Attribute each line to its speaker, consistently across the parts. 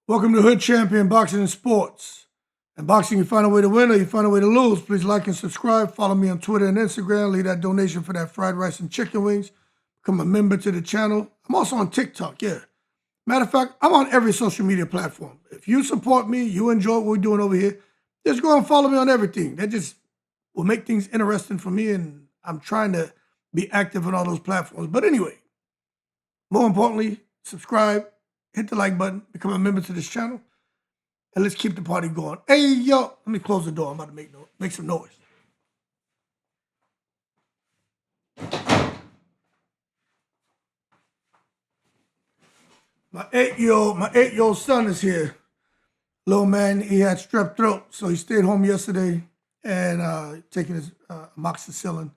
Speaker 1: Welcome to Hood Champion Boxing and Sports. In boxing, you find a way to win or you find a way to lose. Please like and subscribe. Follow me on Twitter and Instagram. Leave that donation for that fried rice and chicken wings. Become a member to the channel. I'm also on TikTok, yeah. Matter of fact, I'm on every social media platform. If you support me, you enjoy what we're doing over here, just go and follow me on everything. That just will make things interesting for me, and I'm trying to be active on all those platforms. But anyway, more importantly, subscribe, hit the like button, become a member to this channel, and let's keep the party going. Hey, yo, let me close the door. I'm about to make some noise. My eight-year-old son is here. Little man, he had strep throat, so he stayed home yesterday and taking his amoxicillin.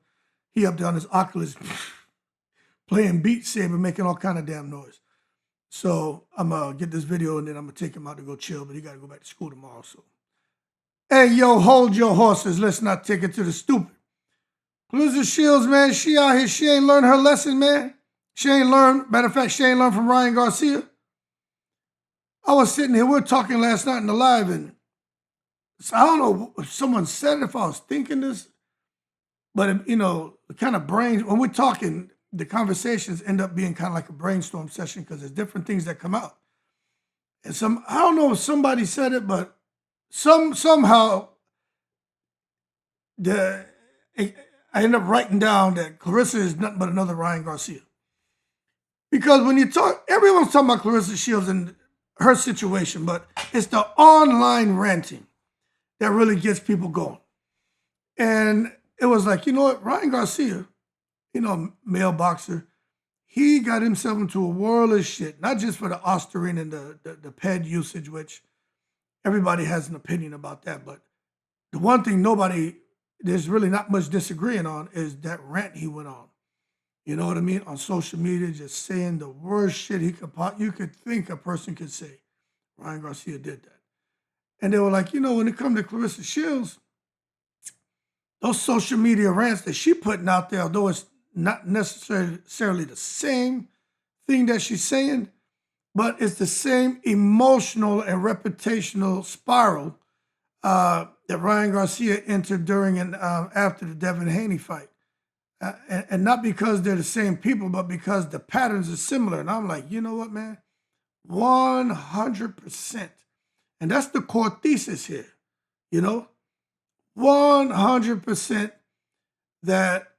Speaker 1: He up there on his Oculus playing Beat Saber, making all kind of damn noise. So I'm going to get this video and then I'm going to take him out to go chill, but he got to go back to school tomorrow. So, hey, yo, hold your horses. Let's not take it to the stupid. Claressa Shields, man, she out here. She ain't learned her lesson, man. She ain't learned. Matter of fact, she ain't learned from Ryan Garcia. I was sitting here. We were talking last night in the live, and so I don't know if someone said it, if I was thinking this, but, you know, the kind of brain, when we're talking, the conversations end up being kind of like a brainstorm session because there's different things that come out. And I don't know if somebody said it, but somehow I end up writing down that Claressa is nothing but another Ryan Garcia. Because when you talk, everyone's talking about Claressa Shields and her situation, but it's the online ranting that really gets people going. And it was like, you know what, Ryan Garcia, you know, male boxer, he got himself into a world of shit, not just for the Ostarine and the ped usage, which everybody has an opinion about that. But the one thing there's really not much disagreeing on is that rant he went on. You know what I mean? On social media, just saying the worst shit you could think a person could say. Ryan Garcia did that. And they were like, you know, when it comes to Claressa Shields, those social media rants that she putting out there, although it's not necessarily the same thing that she's saying, but it's the same emotional and reputational spiral that Ryan Garcia entered during and after the Devin Haney fight. And not because they're the same people, but because the patterns are similar. And I'm like, you know what, man? 100%. And that's the core thesis here, you know? 100% that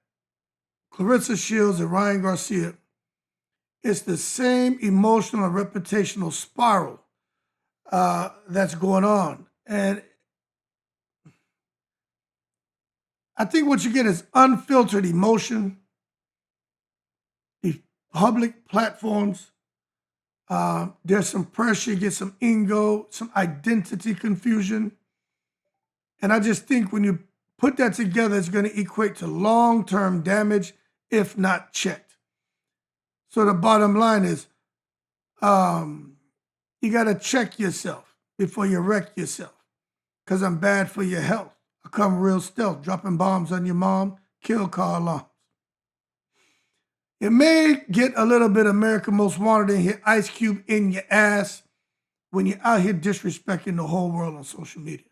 Speaker 1: Claressa Shields and Ryan Garcia, it's the same emotional and reputational spiral that's going on. And I think what you get is unfiltered emotion, these public platforms. There's some pressure, you get some ego, some identity confusion. And I just think when you put that together, it's going to equate to long-term damage, if not checked. So the bottom line is, you got to check yourself before you wreck yourself, because I'm bad for your health. I come real stealth, dropping bombs on your mom, kill car alarms. You may get a little bit American Most Wanted in here, Ice Cube in your ass, when you're out here disrespecting the whole world on social media.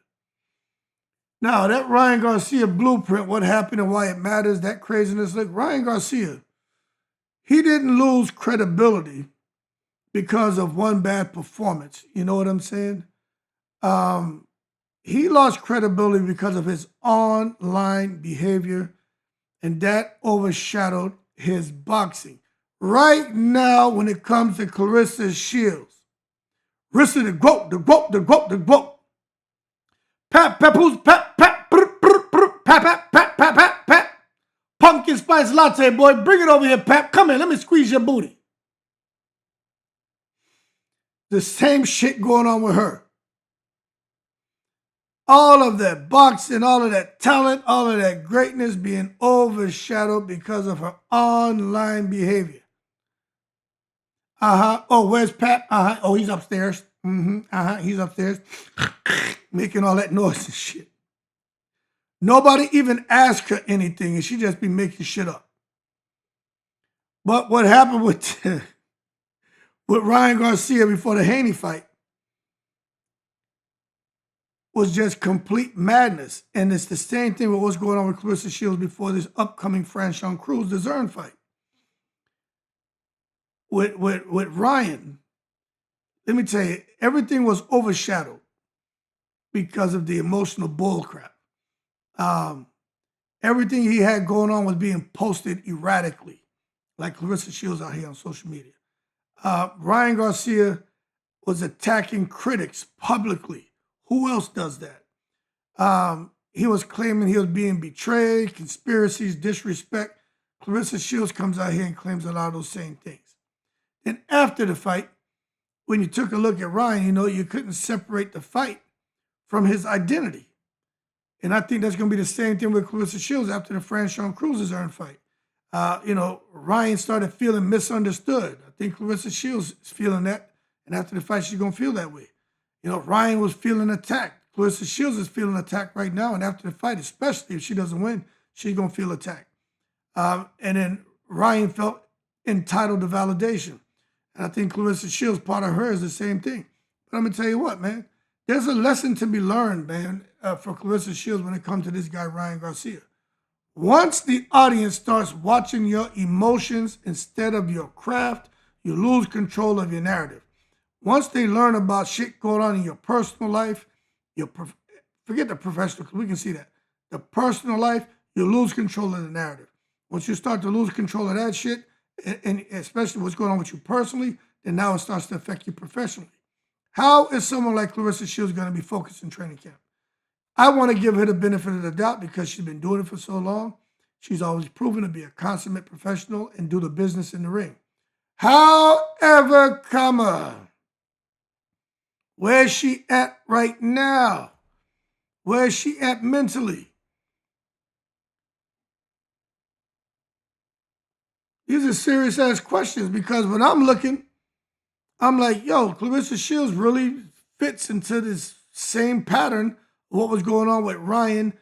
Speaker 1: Now, that Ryan Garcia blueprint, what happened and why it matters, that craziness, look, Ryan Garcia, he didn't lose credibility because of one bad performance. You know what I'm saying? He lost credibility because of his online behavior, and that overshadowed his boxing. Right now, when it comes to Claressa Shields, Rissa the goat. Papoose, pat. Pumpkin spice latte, boy. Bring it over here, Pap. Come here, let me squeeze your booty. The same shit going on with her. All of that boxing, all of that talent, all of that greatness being overshadowed because of her online behavior. Oh, where's Pap? Oh, he's upstairs. He's upstairs. Making all that noise and shit. Nobody even asked her anything, and she just be making shit up. But what happened with Ryan Garcia before the Haney fight, was just complete madness. And it's the same thing with what's going on with Claressa Shields before this upcoming Franchon Cruz DAZN fight. With Ryan, let me tell you, everything was overshadowed because of the emotional bullcrap. Everything he had going on was being posted erratically, like Claressa Shields out here on social media. Ryan Garcia was attacking critics publicly. Who else does that? He was claiming he was being betrayed, conspiracies, disrespect. Claressa Shields comes out here and claims a lot of those same things. And after the fight, when you took a look at Ryan, you couldn't separate the fight from his identity. And I think that's going to be the same thing with Claressa Shields after the Franchon Cruz DAZN fight. Ryan started feeling misunderstood. I think Claressa Shields is feeling that. And after the fight, she's going to feel that way. Ryan was feeling attacked. Claressa Shields is feeling attacked right now. And after the fight, especially if she doesn't win, she's going to feel attacked. And then Ryan felt entitled to validation. And I think Claressa Shields, part of her is the same thing. But I'm going to tell you what, man. There's a lesson to be learned, man, for Claressa Shields when it comes to this guy, Ryan Garcia. Once the audience starts watching your emotions instead of your craft, you lose control of your narrative. Once they learn about shit going on in your personal life, forget the professional, because we can see that. The personal life, you lose control of the narrative. Once you start to lose control of that shit, and especially what's going on with you personally, then now it starts to affect you professionally. How is someone like Claressa Shields going to be focused in training camp? I want to give her the benefit of the doubt because she's been doing it for so long. She's always proven to be a consummate professional and do the business in the ring. However, where's she at right now? Where's she at mentally? These are serious ass questions because when I'm looking, I'm like, yo, Claressa Shields really fits into this same pattern of what was going on with Ryan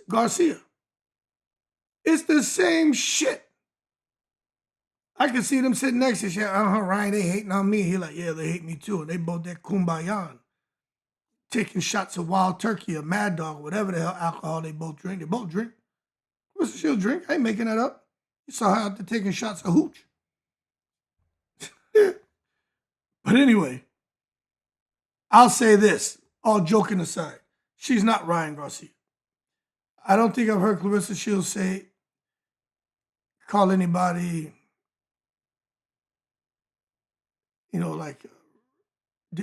Speaker 1: Garcia. It's the same shit. I can see them sitting next to each other. Ryan, they hating on me. He like, yeah, they hate me too. And they both that kumbaya, taking shots of Wild Turkey or Mad Dog, whatever the hell alcohol they both drink. They both drink. Claressa Shields drink. I ain't making that up. You saw her out there taking shots of hooch. But anyway, I'll say this, all joking aside. She's not Ryan Garcia. I don't think I've heard Claressa Shields call anybody,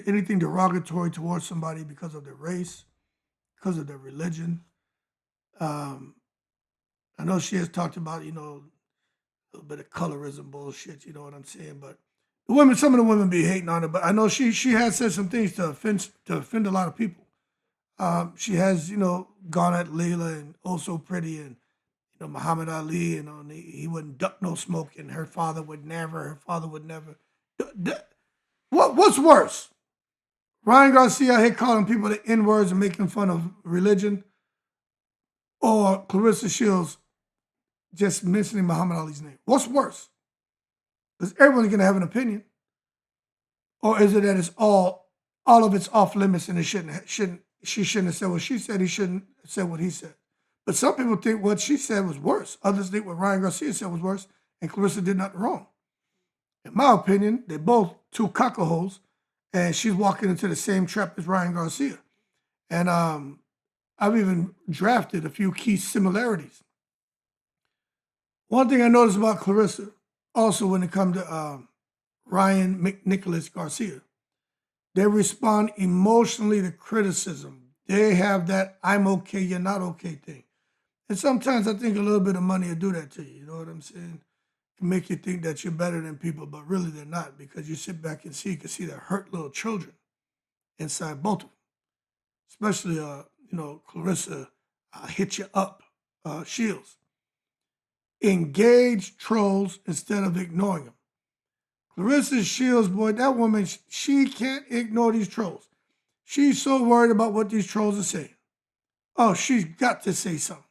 Speaker 1: anything derogatory towards somebody because of their race, because of their religion. I know she has talked about, a little bit of colorism bullshit, you know what I'm saying? But some of the women be hating on her, but I know she has said some things to offend a lot of people. She has, gone at Layla and Oh So Pretty and, Muhammad Ali, and he wouldn't duck no smoke, and her father would never. What's worse? Ryan Garcia out here calling people the N-words and making fun of religion, or Claressa Shields just mentioning Muhammad Ali's name? What's worse? Because everyone's going to have an opinion. Or is it that it's all of it's off limits and she shouldn't have said what she said, he shouldn't have said what he said. But some people think what she said was worse. Others think what Ryan Garcia said was worse, and Claressa did nothing wrong. In my opinion, they're both two cockaholes, and she's walking into the same trap as Ryan Garcia. And I've even drafted a few key similarities. One thing I noticed about Claressa, also when it comes to Ryan Garcia, they respond emotionally to criticism. They have that I'm okay, you're not okay thing. And sometimes I think a little bit of money will do that to you, you know what I'm saying? Can make you think that you're better than people, but really they're not, because you sit back and you can see the hurt little children inside both of them. Especially, Claressa hit you up, Shields. Engage trolls instead of ignoring them. Claressa Shields, boy, that woman, she can't ignore these trolls. She's so worried about what these trolls are saying. Oh, she's got to say something.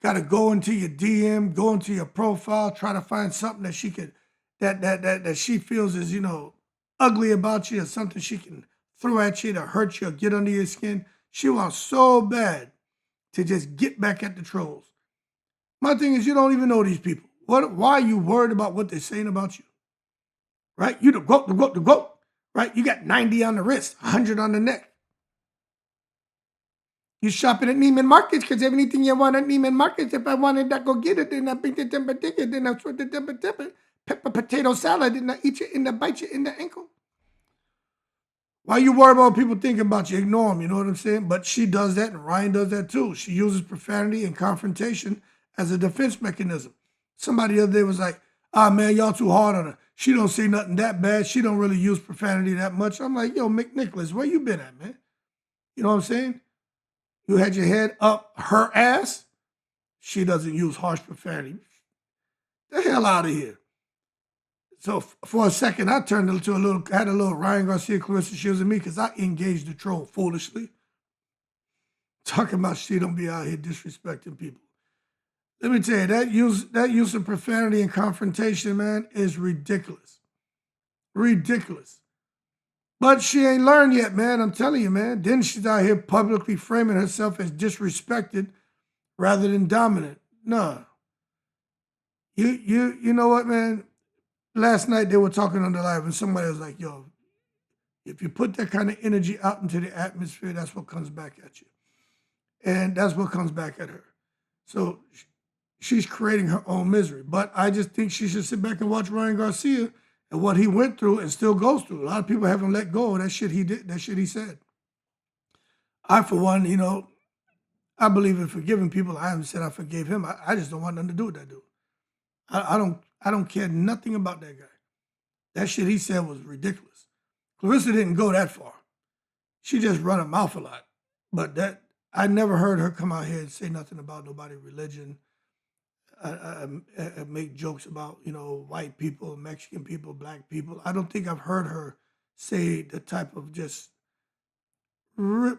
Speaker 1: Got to go into your DM, go into your profile, try to find something that she could, that she feels is, ugly about you, or something she can throw at you, to hurt you, or get under your skin. She wants so bad to just get back at the trolls. My thing is, you don't even know these people. Why are you worried about what they're saying about you? Right? You the GOAT. Right? You got 90 on the wrist, 100 on the neck. You shopping at Neiman Marcus because everything you want at Neiman Marcus, if I wanted to go get it, then I beat the temper ticket, then I sweat the temper pepper potato salad, then I eat you and I bite you in the ankle. Why you worry about people thinking about you? Ignore them, you know what I'm saying? But she does that, and Ryan does that too. She uses profanity and confrontation as a defense mechanism. Somebody the other day was like, man, y'all too hard on her. She don't say nothing that bad. She don't really use profanity that much. I'm like, yo, McNicholas, where you been at, man? You know what I'm saying? You had your head up her ass. She doesn't use harsh profanity. The hell out of here. So for a second, I turned into had a little Ryan Garcia, Claressa Shields in me because I engaged the troll foolishly. Talking about she don't be out here disrespecting people. Let me tell you, that use of profanity and confrontation, man, is ridiculous. Ridiculous. But she ain't learned yet, man. I'm telling you, man. Then she's out here publicly framing herself as disrespected rather than dominant. No. You know what, man? Last night they were talking on the live and somebody was like, yo, if you put that kind of energy out into the atmosphere, that's what comes back at you. And that's what comes back at her. So she's creating her own misery. But I just think she should sit back and watch Ryan Garcia and what he went through and still goes through. A lot of people haven't let go of that shit he did, that shit he said. I, for one, I believe in forgiving people. I haven't said I forgave him. I just don't want nothing to do with that dude. I don't care nothing about that guy. That shit he said was ridiculous. Claressa didn't go that far. She just run her mouth a lot. But I never heard her come out here and say nothing about nobody's religion. I make jokes about, white people, Mexican people, black people. I don't think I've heard her say the type of just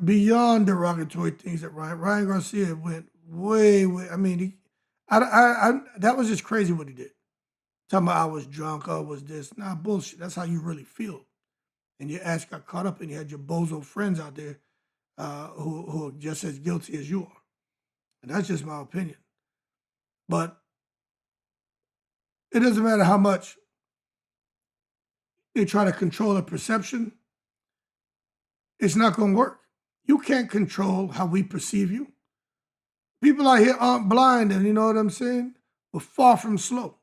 Speaker 1: beyond derogatory things that Ryan Garcia went way. I mean, that was just crazy what he did. Talking about I was drunk, I was this. Nah, bullshit. That's how you really feel. And your ass got caught up and you had your bozo friends out there who are just as guilty as you are. And that's just my opinion. But it doesn't matter how much they try to control a perception. It's not going to work. You can't control how we perceive you. People out here aren't blind, and you know what I'm saying? We're far from slow.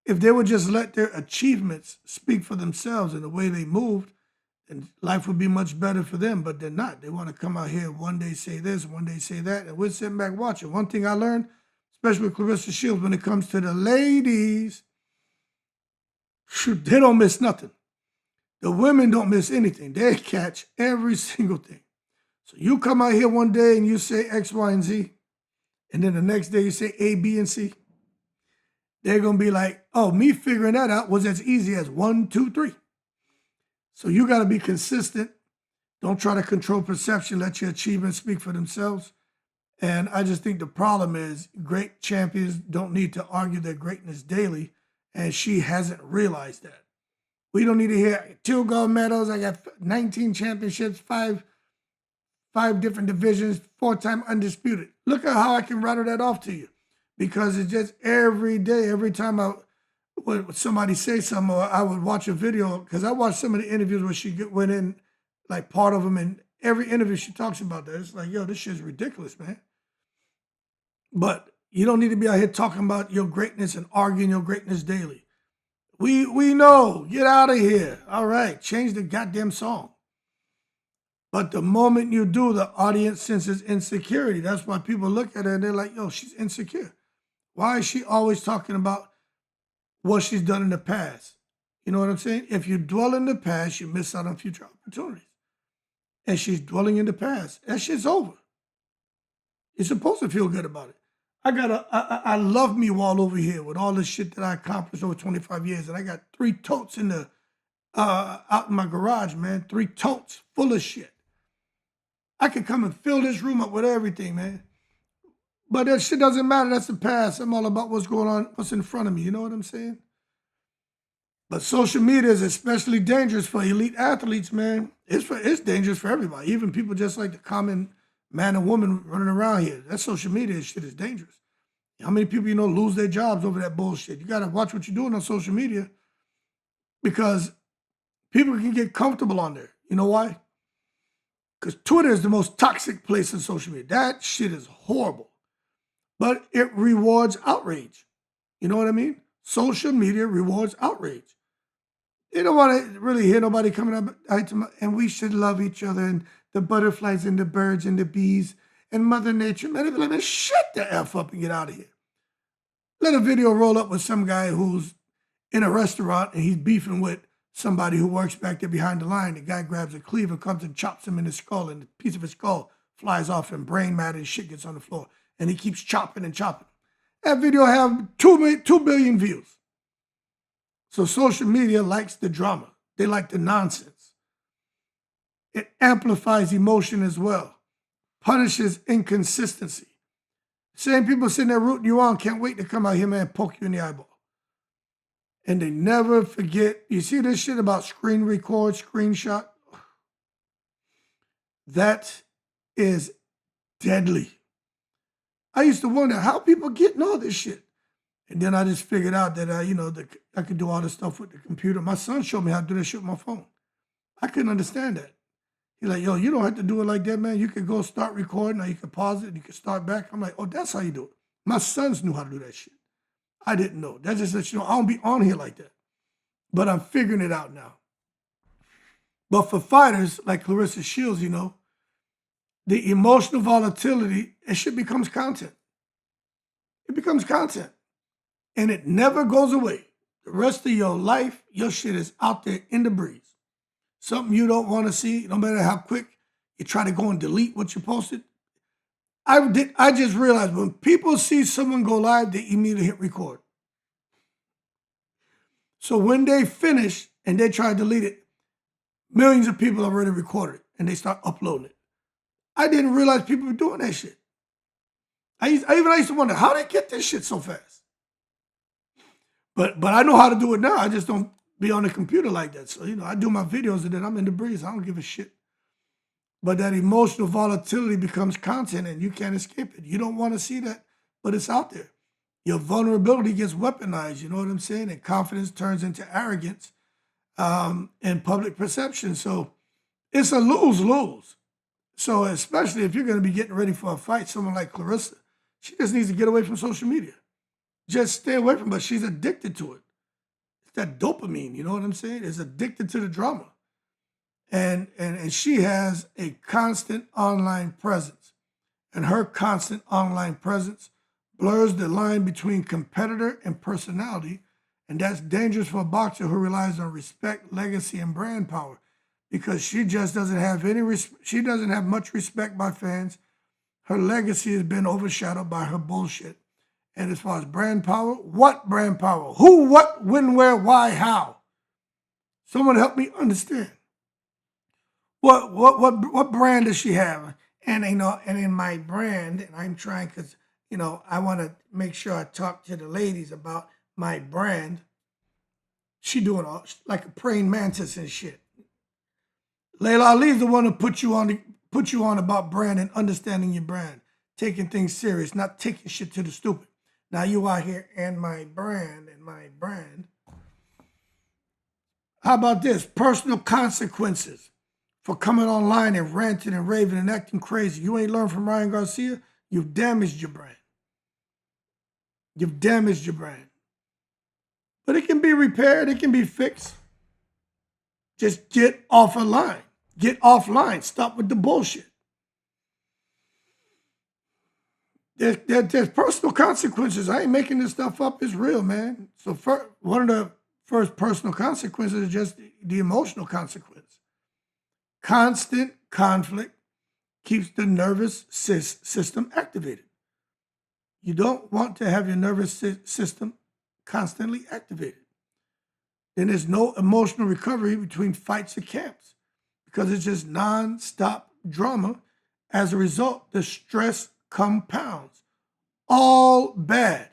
Speaker 1: If they would just let their achievements speak for themselves and the way they moved, then life would be much better for them, but they're not. They want to come out here one day say this, one day say that, and we're sitting back watching. One thing I learned, especially with Claressa Shields, when it comes to the ladies, they don't miss nothing. The women don't miss anything. They catch every single thing. So you come out here one day and you say X, Y, and Z, and then the next day you say A, B, and C. They're going to be like, oh, me figuring that out was as easy as 1, 2, 3. So you got to be consistent. Don't try to control perception. Let your achievements speak for themselves. And I just think the problem is great champions don't need to argue their greatness daily, and she hasn't realized that. We don't need to hear 2 gold medals. I got 19 championships, five different divisions, 4-time undisputed. Look at how I can rattle that off to you. Because it's just every day, every time when somebody say something, or I would watch a video, because I watched some of the interviews where she went in, like part of them, and every interview she talks about that. It's like, yo, this shit's ridiculous, man. But you don't need to be out here talking about your greatness and arguing your greatness daily. We know, get out of here. All right, change the goddamn song. But the moment you do, the audience senses insecurity. That's why people look at her and they're like, yo, she's insecure. Why is she always talking about what she's done in the past? You know what I'm saying? If you dwell in the past, you miss out on future opportunities. And she's dwelling in the past. That shit's over. You're supposed to feel good about it. I love me wall over here with all the shit that I accomplished over 25 years. And I got 3 totes out in my garage, man. 3 totes full of shit. I can come and fill this room up with everything, man. But that shit doesn't matter. That's the past. I'm all about what's going on, what's in front of me. You know what I'm saying? But social media is especially dangerous for elite athletes, man. It's dangerous for everybody, even people just like the common man and woman running around here. That social media shit is dangerous. How many people you know lose their jobs over that bullshit? You gotta watch what you're doing on social media because people can get comfortable on there. You know why? Because Twitter is the most toxic place in social media. That shit is horrible. But it rewards outrage. You know what I mean? Social media rewards outrage. They don't want to really hear nobody coming up and we should love each other and the butterflies and the birds and the bees and Mother Nature. Man, they be like, man, shut the F up and get out of here. Let a video roll up with some guy who's in a restaurant and he's beefing with somebody who works back there behind the line. The guy grabs a cleaver, comes and chops him in his skull, and a piece of his skull flies off and brain matter and shit gets on the floor. And he keeps chopping and chopping. That video have 2 billion views. So social media likes the drama. They like the nonsense. It amplifies emotion as well, punishes inconsistency. Same people sitting there rooting you on can't wait to come out here, man, and poke you in the eyeball. And they never forget. You see this shit about screen record, screenshot? That is deadly. I used to wonder how people getting all this shit. And then I just figured out that, I could do all this stuff with the computer. My son showed me how to do this shit with my phone. I couldn't understand that. He's like, yo, you don't have to do it like that, man. You could go start recording or you could pause it and you could start back. I'm like, oh, that's how you do it. My sons knew how to do that shit. I didn't know. That just lets you know I don't be on here like that. But I'm figuring it out now. But for fighters like Claressa Shields, the emotional volatility, it shit becomes content. It becomes content. And it never goes away. The rest of your life, your shit is out there in the breeze. Something you don't want to see, no matter how quick you try to go and delete what you posted. I just realized when people see someone go live, they immediately hit record. So when they finish and they try to delete it, millions of people already recorded it and they start uploading it. I didn't realize people were doing that shit. I used to wonder how they get this shit so fast. But I know how to do it now. I just don't be on the computer like that. So, I do my videos and then I'm in the breeze. I don't give a shit. But that emotional volatility becomes content and you can't escape it. You don't want to see that, but it's out there. Your vulnerability gets weaponized, you know what I'm saying? And confidence turns into arrogance and public perception. So it's a lose-lose. So especially if you're going to be getting ready for a fight, someone like Claressa, she just needs to get away from social media. Just stay away from it, but she's addicted to it. It's that dopamine, you know what I'm saying? It's addicted to the drama. And she has a constant online presence. And her constant online presence blurs the line between competitor and personality. And that's dangerous for a boxer who relies on respect, legacy, and brand power. Because she just doesn't have she doesn't have much respect by fans. Her legacy has been overshadowed by her bullshit. And as far as brand power, what brand power? Who, what, when, where, why, how? Someone help me understand. What brand does she have? And in my brand, and I'm trying because I want to make sure I talk to the ladies about my brand. She doing all like a praying mantis and shit. Layla Ali's the one who put you on about brand and understanding your brand, taking things serious, not taking shit to the stupid. Now you out here and my brand. How about this? Personal consequences for coming online and ranting and raving and acting crazy. You ain't learned from Ryan Garcia, you've damaged your brand. You've damaged your brand. But it can be repaired, it can be fixed. Just get off a line. Get offline. Stop with the bullshit. There's personal consequences. I ain't making this stuff up. It's real, man. So one of the first personal consequences is just the emotional consequence. Constant conflict keeps the nervous system activated. You don't want to have your nervous system constantly activated. Then there's no emotional recovery between fights and camps because it's just non-stop drama. As a result, the stress compounds. All bad.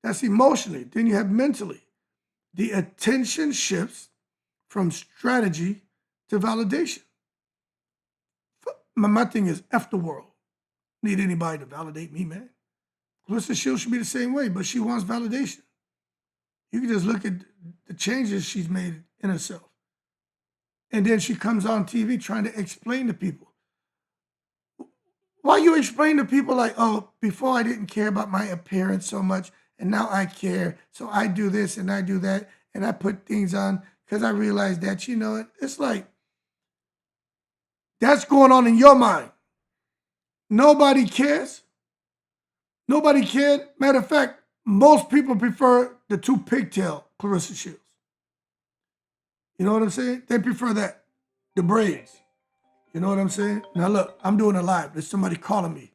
Speaker 1: That's emotionally. Then you have mentally. the attention shifts from strategy to validation. My thing is, F the world. Need anybody to validate me, man. Claressa Shields should be the same way, but she wants validation. You can just look at the changes she's made in herself. And then she comes on TV trying to explain to people. Why you explain to people like, oh, before I didn't care about my appearance so much, and now I care, so I do this and I do that, and I put things on because I realized that, it's like, that's going on in your mind. Nobody cares. Nobody cared. Matter of fact, most people prefer the two pigtail Claressa Shields. You know what I'm saying? They prefer that, the braids. You know what I'm saying? Now look, I'm doing a live. There's somebody calling me.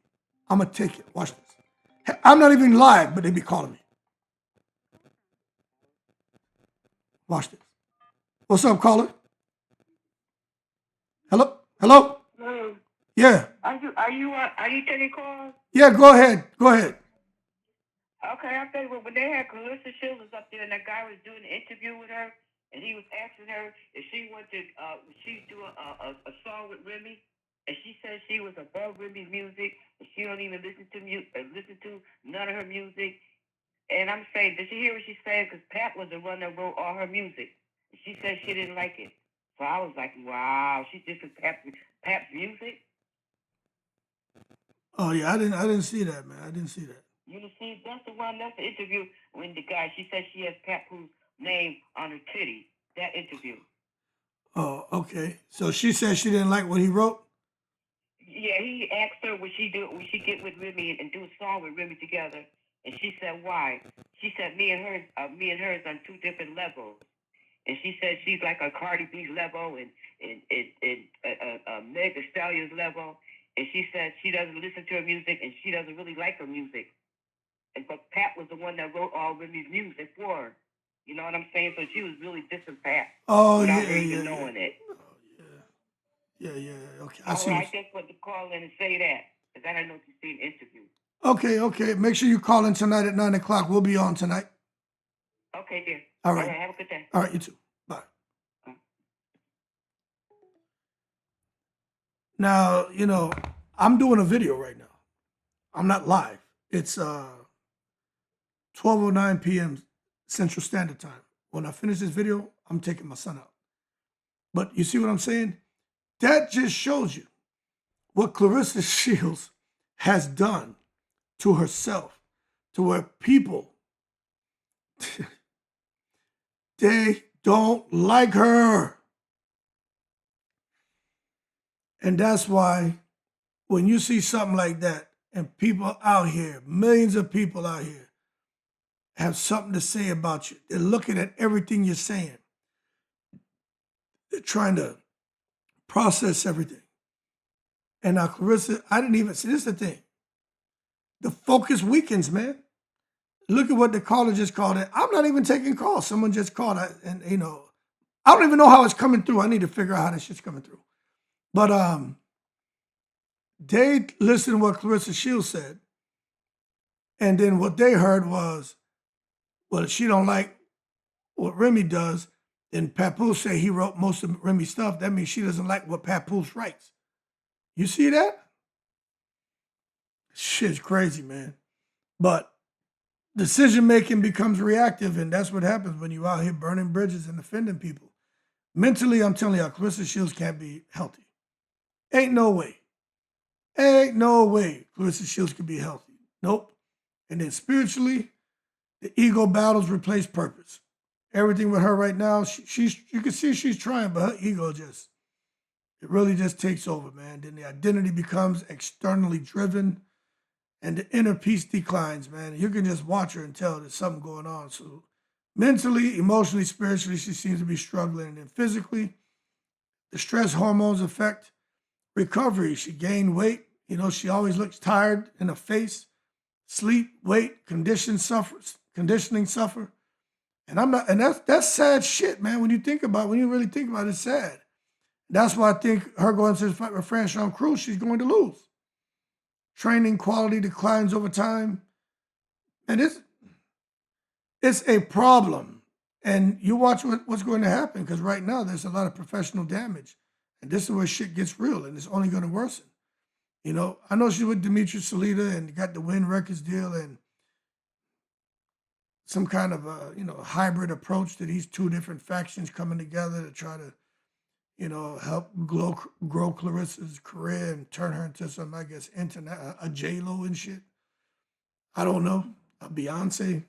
Speaker 1: I'm going to take it. Watch this. I'm not even live, but they be calling me. Watch this. What's up, caller? Hello? Hello?
Speaker 2: Hello.
Speaker 1: Yeah.
Speaker 2: Are you taking calls?
Speaker 1: Yeah, go ahead. Go ahead.
Speaker 2: Okay, I tell you what, when they had Claressa Shields was up there and that guy was doing an interview with her and he was asking her if she wanted she do a song with Remy, and she said she was above Remy's music and she don't even listen to none of her music. And I'm saying, did she hear what she said? Because Pat was the one that wrote all her music. And she said she didn't like it. So I was like, wow, she just Pat's music.
Speaker 1: Oh yeah, I didn't see that, man. I didn't see that.
Speaker 2: You see, that's the interview when the guy, she said she has Papoose name on her titty. That interview.
Speaker 1: Oh, okay. So she said she didn't like what he wrote?
Speaker 2: Yeah, he asked her would she get with Remy and do a song with Remy together. And she said, why? She said me and her is on two different levels. And she said she's like a Cardi B level and Meg Thee Stallion's level. And she said she doesn't listen to her music and she doesn't really like her music. But Pat was the one that wrote all Remy's music for her. You know what I'm saying? So she was really dissing Pat without her even knowing it.
Speaker 1: Oh, yeah. Okay,
Speaker 2: I see. I just want to call in and say that because I didn't know if you seen an interview.
Speaker 1: Okay. Make sure you call in tonight at 9 o'clock. We'll be on tonight.
Speaker 2: Okay, dear.
Speaker 1: All right.
Speaker 2: Have a good day.
Speaker 1: All right, you too. Bye. Now, I'm doing a video right now. I'm not live. It's 12:09 p.m. Central Standard Time. When I finish this video, I'm taking my son out. But you see what I'm saying? That just shows you what Claressa Shields has done to herself, to where people, they don't like her. And that's why when you see something like that and people out here, millions of people out here, have something to say about you, they're looking at everything you're saying. They're trying to process everything. And now Claressa, I didn't even see, this is the thing. The focus weakens, man. Look at what the caller just called it. I'm not even taking calls. Someone just called, and I don't even know how it's coming through. I need to figure out how this shit's coming through. But they listened to what Claressa Shields said, and then what they heard was, well, she don't like what Remy does, and Papoose said he wrote most of Remy's stuff. That means she doesn't like what Papoose writes. You see that? Shit's crazy, man. But decision-making becomes reactive, and that's what happens when you're out here burning bridges and offending people. Mentally, I'm telling you, Claressa Shields can't be healthy. Ain't no way. Claressa Shields can be healthy. Nope. And then spiritually, the ego battles replace purpose. Everything with her right now, you can see she's trying, but her ego it really just takes over, man. Then the identity becomes externally driven and the inner peace declines, man. You can just watch her and tell there's something going on. So mentally, emotionally, spiritually, she seems to be struggling. And then physically, the stress hormones affect recovery. She gained weight. She always looks tired in her face. Sleep, weight, conditioning suffer. And that's sad shit, man. When you really think about it, it's sad. That's why I think her going to the fight with Franchon Cruz, she's going to lose. Training quality declines over time. And it's a problem And you watch what's going to happen, because right now there's a lot of professional damage. And this is where shit gets real, and it's only going to worsen. I know she's with Dimitri Salita and got the Win Records deal and some kind of hybrid approach to these two different factions coming together to try to, help grow Clarissa's career and turn her into some, I guess, internet, a J-Lo and shit. I don't know. A Beyonce,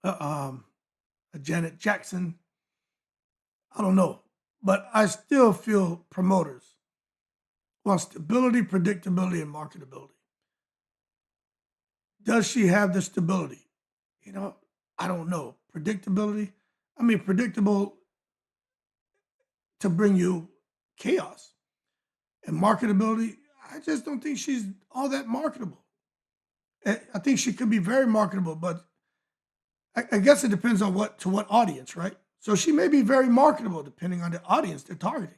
Speaker 1: a Janet Jackson. I don't know. But I still feel promoters want stability, predictability, and marketability. Does she have the stability? I don't know. Predictability? I mean, predictable to bring you chaos. And marketability, I just don't think she's all that marketable. I think she could be very marketable, but I guess it depends on what audience, right? So she may be very marketable depending on the audience they're targeting.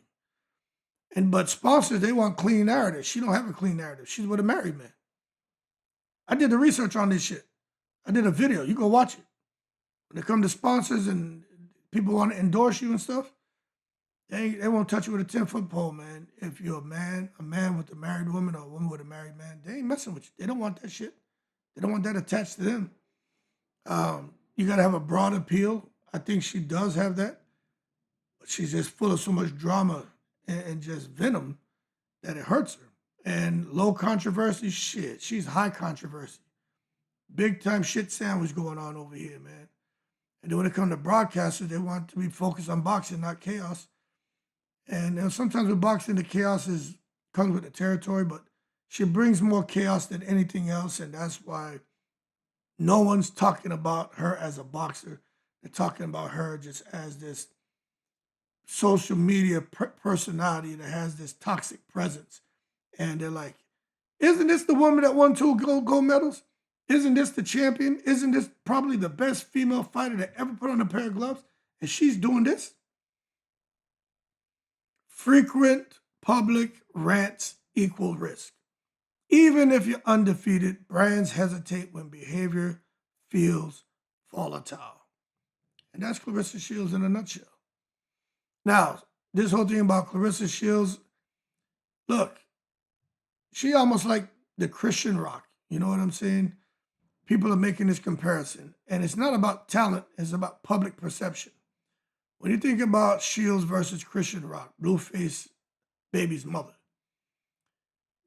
Speaker 1: But sponsors, they want clean narrative. She don't have a clean narrative. She's with a married man. I did the research on this shit. I did a video. You go watch it. When it comes to sponsors and people want to endorse you and stuff, they won't touch you with a 10-foot pole, man. If you're a man with a married woman or a woman with a married man, they ain't messing with you. They don't want that shit. They don't want that attached to them. You got to have a broad appeal. I think she does have that. But she's just full of so much drama and just venom that it hurts her. And low controversy, shit. She's high controversy. Big time shit sandwich going on over here, man. And then when it comes to broadcasters, they want to be focused on boxing, not chaos. And sometimes with boxing, the chaos comes with the territory, but she brings more chaos than anything else, and that's why no one's talking about her as a boxer. They're talking about her just as this social media personality that has this toxic presence. And they're like, isn't this the woman that won 2 gold medals? Isn't this the champion? Isn't this probably the best female fighter that ever put on a pair of gloves? And she's doing this? Frequent public rants equal risk. Even if you're undefeated, brands hesitate when behavior feels volatile. And that's Claressa Shields in a nutshell. Now, this whole thing about Claressa Shields, look, she almost like the Christian Rock. You know what I'm saying? People are making this comparison. And it's not about talent, it's about public perception. When you think about Shields versus Christian Rock, Blueface Baby's mother,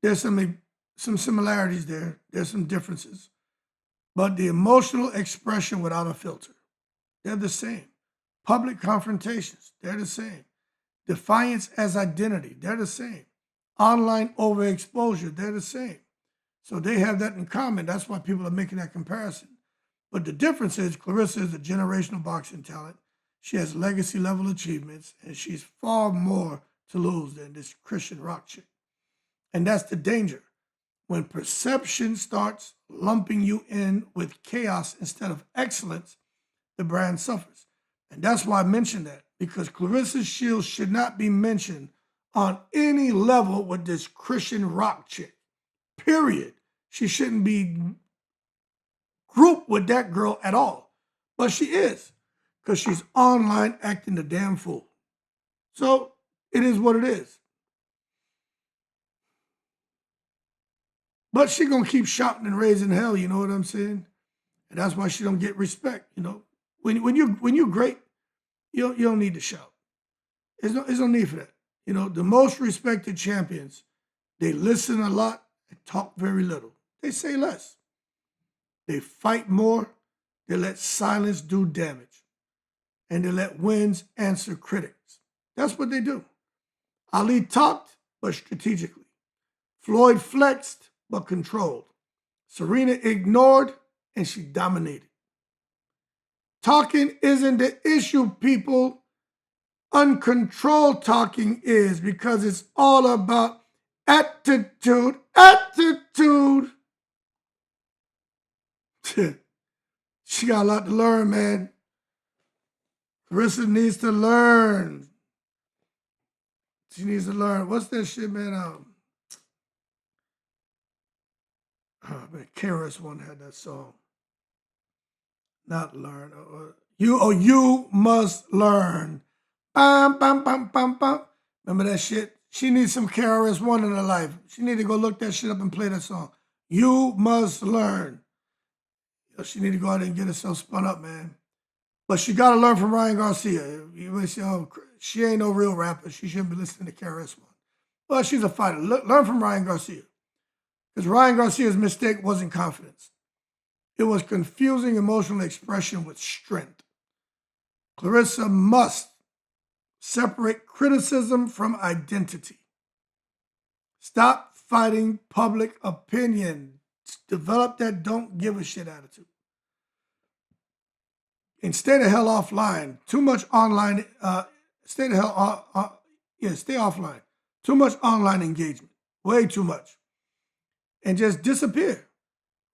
Speaker 1: there's some similarities there. There's some differences. But the emotional expression without a filter, they're the same. Public confrontations, they're the same. Defiance as identity, they're the same. Online overexposure, they're the same. So they have that in common. That's why people are making that comparison. But the difference is Claressa is a generational boxing talent. She has legacy level achievements, and she's far more to lose than this Christian Rock chick. And that's the danger. When perception starts lumping you in with chaos instead of excellence, the brand suffers. And that's why I mentioned that, because Claressa Shields should not be mentioned on any level with this Christian Rock chick. Period. She shouldn't be grouped with that girl at all. But she is, because she's online acting the damn fool. So it is what it is. But she gonna keep shouting and raising hell, you know what I'm saying? And that's why she don't get respect, you know. When you're great, you don't need to shout. There's no need for that. You know, the most respected champions, they listen a lot and talk very little. They say less. They fight more. They let silence do damage. And they let wins answer critics. That's what they do. Ali talked, but strategically. Floyd flexed, but controlled. Serena ignored, and she dominated. Talking isn't the issue, people. Uncontrolled talking is, because it's all about attitude. Attitude. She got a lot to learn, man. Claressa needs to learn. She needs to learn. What's that shit, man? KRS One had that song. Not learn. You must learn. Bam, bam, bam, bam, bam. Remember that shit? She needs some KRS-One in her life. She need to go look that shit up and play that song. You must learn. She need to go out and get herself spun up, man. But she got to learn from Ryan Garcia. You may say, oh, she ain't no real rapper. She shouldn't be listening to KRS-One. Well, she's a fighter. Learn from Ryan Garcia. Because Ryan Garcia's mistake wasn't confidence. It was confusing emotional expression with strength. Claressa must separate criticism from identity. Stop fighting public opinion. Develop that don't give a shit attitude. And stay the hell offline. Too much online, stay offline. Too much online engagement. Way too much. And just disappear.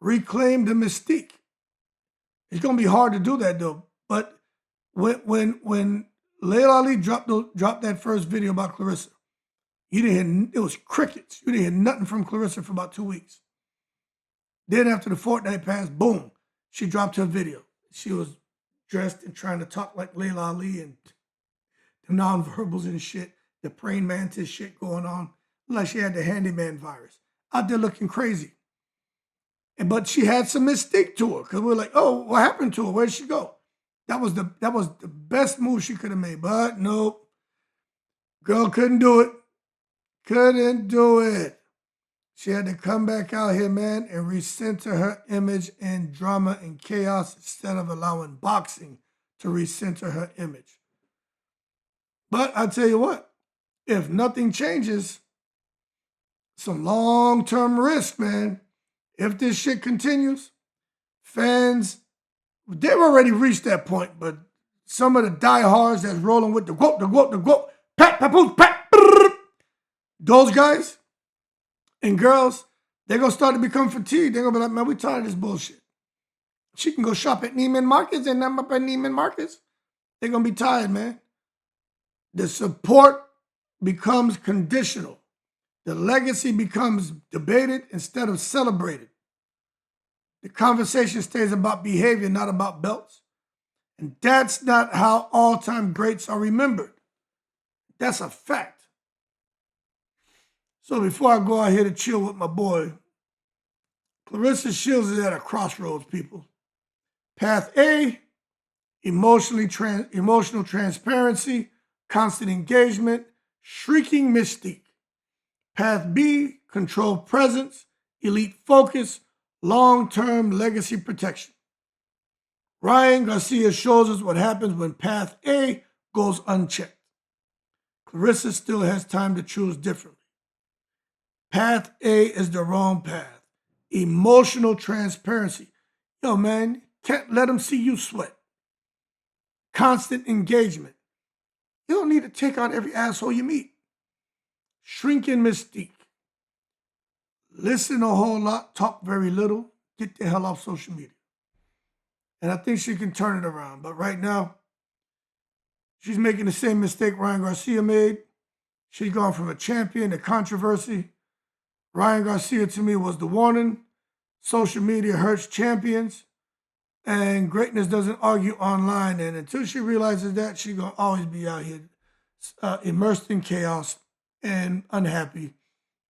Speaker 1: Reclaim the mystique. It's gonna be hard to do that though. But when Layla Ali dropped that first video about Claressa, you didn't hear, it was crickets. You didn't hear nothing from Claressa for about 2 weeks. Then after the fortnight passed, boom, she dropped her video. She was dressed and trying to talk like Layla Ali and the nonverbals and shit, the praying mantis shit going on, like she had the handyman virus. Out there looking crazy. But she had some mystique to her because we're like, oh, what happened to her? Where'd she go? That was the best move she could have made. But nope. Girl couldn't do it. Couldn't do it. She had to come back out here, man, and recenter her image in drama and chaos instead of allowing boxing to recenter her image. But I tell you what, if nothing changes, some long-term risk, man. If this shit continues, fans, they've already reached that point, but some of the diehards that's rolling with the quote, pat, papoose, pat, those guys and girls, they're going to start to become fatigued. They're going to be like, man, we tired of this bullshit. She can go shop at Neiman Marcus and I'm up at Neiman Marcus. They're going to be tired, man. The support becomes conditional. The legacy becomes debated instead of celebrated. The conversation stays about behavior, not about belts. And that's not how all-time greats are remembered. That's a fact. So before I go out here to chill with my boy, Claressa Shields is at a crossroads, people. Path A, emotional transparency, constant engagement, shrieking mystique. Path B, controlled presence, elite focus, long-term legacy protection. Ryan Garcia shows us what happens when Path A goes unchecked. Claressa still has time to choose differently. Path A is the wrong path. Emotional transparency. Yo, man, can't let them see you sweat. Constant engagement. You don't need to take on every asshole you meet. Shrinking mystique. Listen a whole lot, talk very little, get the hell off social media. And I think she can turn it around. But right now, she's making the same mistake Ryan Garcia made. She's gone from a champion to controversy. Ryan Garcia, to me, was the warning. Social media hurts champions. And greatness doesn't argue online. And until she realizes that, she's going to always be out here immersed in chaos and unhappy.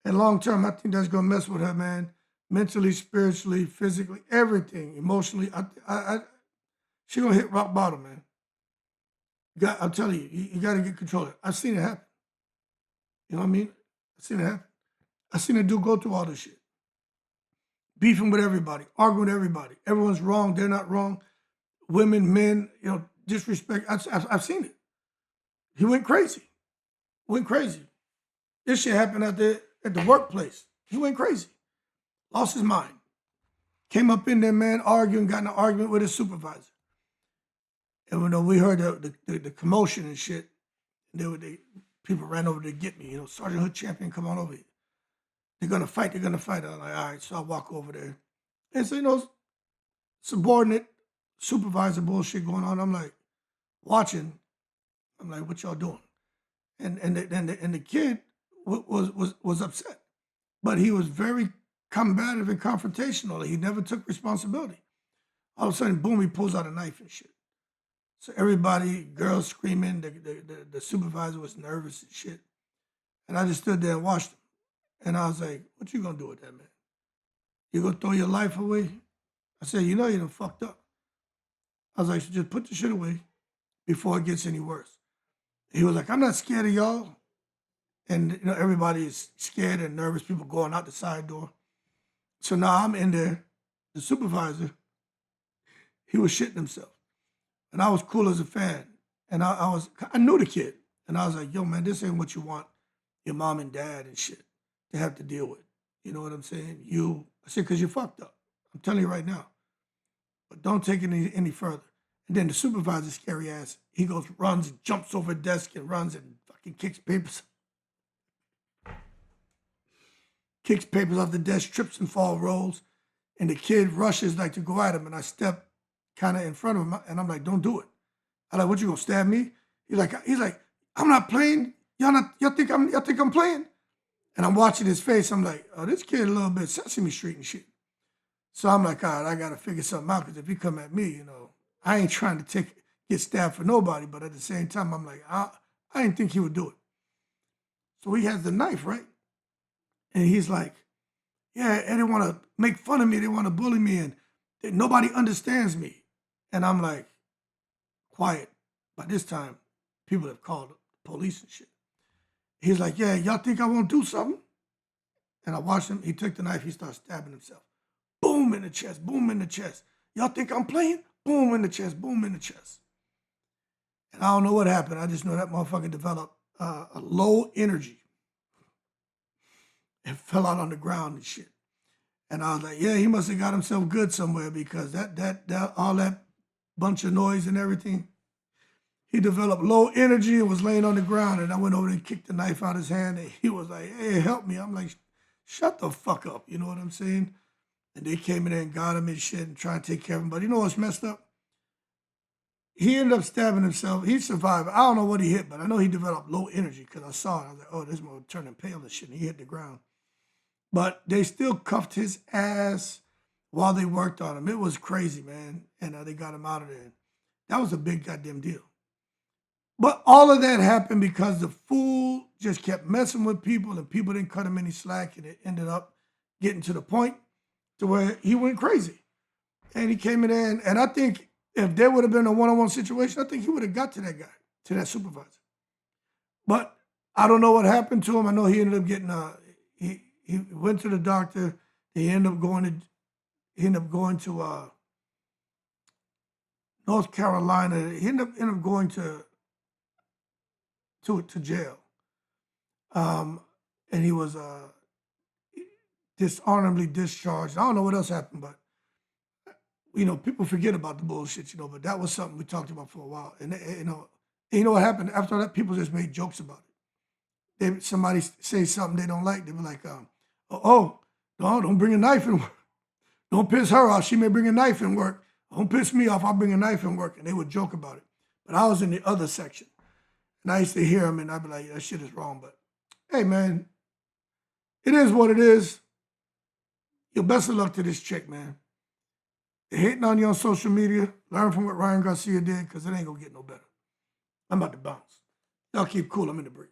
Speaker 1: And long term, I think that's going to mess with her, man. Mentally, spiritually, physically, everything, emotionally. She's going to hit rock bottom, man. I'm telling you, you got to get control of it. I've seen it happen. You know what I mean? I've seen it happen. I've seen a dude go through all this shit. Beefing with everybody, arguing with everybody. Everyone's wrong, they're not wrong. Women, men, disrespect. I've seen it. He went crazy. This shit happened out there at the workplace. He went crazy. Lost his mind. Came up in there, man, arguing, got in an argument with his supervisor. And when we heard the commotion and shit, people ran over to get me. Sergeant Hood Champion, come on over here. They're going to fight. I'm like, all right. So I walk over there. And so, subordinate supervisor bullshit going on. I'm like, watching. I'm like, what y'all doing? And the kid was upset. But he was very combative and confrontational. He never took responsibility. All of a sudden, boom, he pulls out a knife and shit. So everybody, girls screaming, the supervisor was nervous and shit. And I just stood there and watched him. And I was like, what you gonna do with that, man? You gonna throw your life away? I said, you know you done fucked up. I was like, so just put the shit away before it gets any worse. He was like, I'm not scared of y'all. And you know, everybody is scared and nervous, people going out the side door. So now I'm in there, the supervisor, he was shitting himself. And I was cool as a fan. And I knew the kid. And I was like, yo, man, this ain't what you want your mom and dad and shit to have to deal with. You know what I'm saying? I said, because you fucked up. I'm telling you right now. But don't take it any further. And then the supervisor, scary ass, he goes, runs and jumps over a desk and runs and fucking kicks papers off the desk, trips and fall, rolls. And the kid rushes like to go at him. And I step kind of in front of him. And I'm like, don't do it. I'm like, what, you gonna stab me? He's like, I'm not playing. Y'all think I'm playing? And I'm watching his face. I'm like, oh, this kid a little bit Sesame Street and shit. So I'm like, all right, I gotta figure something out, because if he come at me, you know, I ain't trying to get stabbed for nobody. But at the same time, I'm like, I didn't think he would do it. So he has the knife, right? And he's like, yeah, and they want to make fun of me. They want to bully me, and nobody understands me. And I'm like, quiet. By this time, people have called the police and shit. He's like, yeah, y'all think I won't do something? And I watched him. He took the knife. He started stabbing himself. Boom in the chest. Boom in the chest. Y'all think I'm playing? Boom in the chest. Boom in the chest. And I don't know what happened. I just know that motherfucker developed a low energy and fell out on the ground and shit. And I was like, yeah, he must have got himself good somewhere, because that all that bunch of noise and everything, he developed low energy and was laying on the ground. And I went over there and kicked the knife out of his hand. And he was like, hey, help me. I'm like, shut the fuck up. You know what I'm saying? And they came in there and got him and shit and tried to take care of him. But you know what's messed up? He ended up stabbing himself. He survived. I don't know what he hit, but I know he developed low energy, because I saw it. I was like, oh, this mother turning pale and shit. And he hit the ground. But they still cuffed his ass while they worked on him. It was crazy, man. And they got him out of there. That was a big goddamn deal. But all of that happened because the fool just kept messing with people, and people didn't cut him any slack, and it ended up getting to the point to where he went crazy. And he came in there, and I think if there would have been a one-on-one situation, I think he would have got to that guy, to that supervisor. But I don't know what happened to him. I know he ended up getting he went to the doctor. He ended up going to North Carolina. He ended up going to jail. And he was dishonorably discharged. I don't know what else happened, but you know, people forget about the bullshit, you know, but that was something we talked about for a while. And you know what happened? After that, people just made jokes about it. Somebody say something they don't like, they were like, no, don't bring a knife in work. Don't piss her off. She may bring a knife in work. Don't piss me off. I'll bring a knife in work. And they would joke about it. But I was in the other section. And I used to hear them, and I'd be like, that shit is wrong. But hey, man, it is what it is. Your best of luck to this chick, man. They're hating on you on social media. Learn from what Ryan Garcia did, because it ain't going to get no better. I'm about to bounce. Y'all keep cool. I'm in the breeze.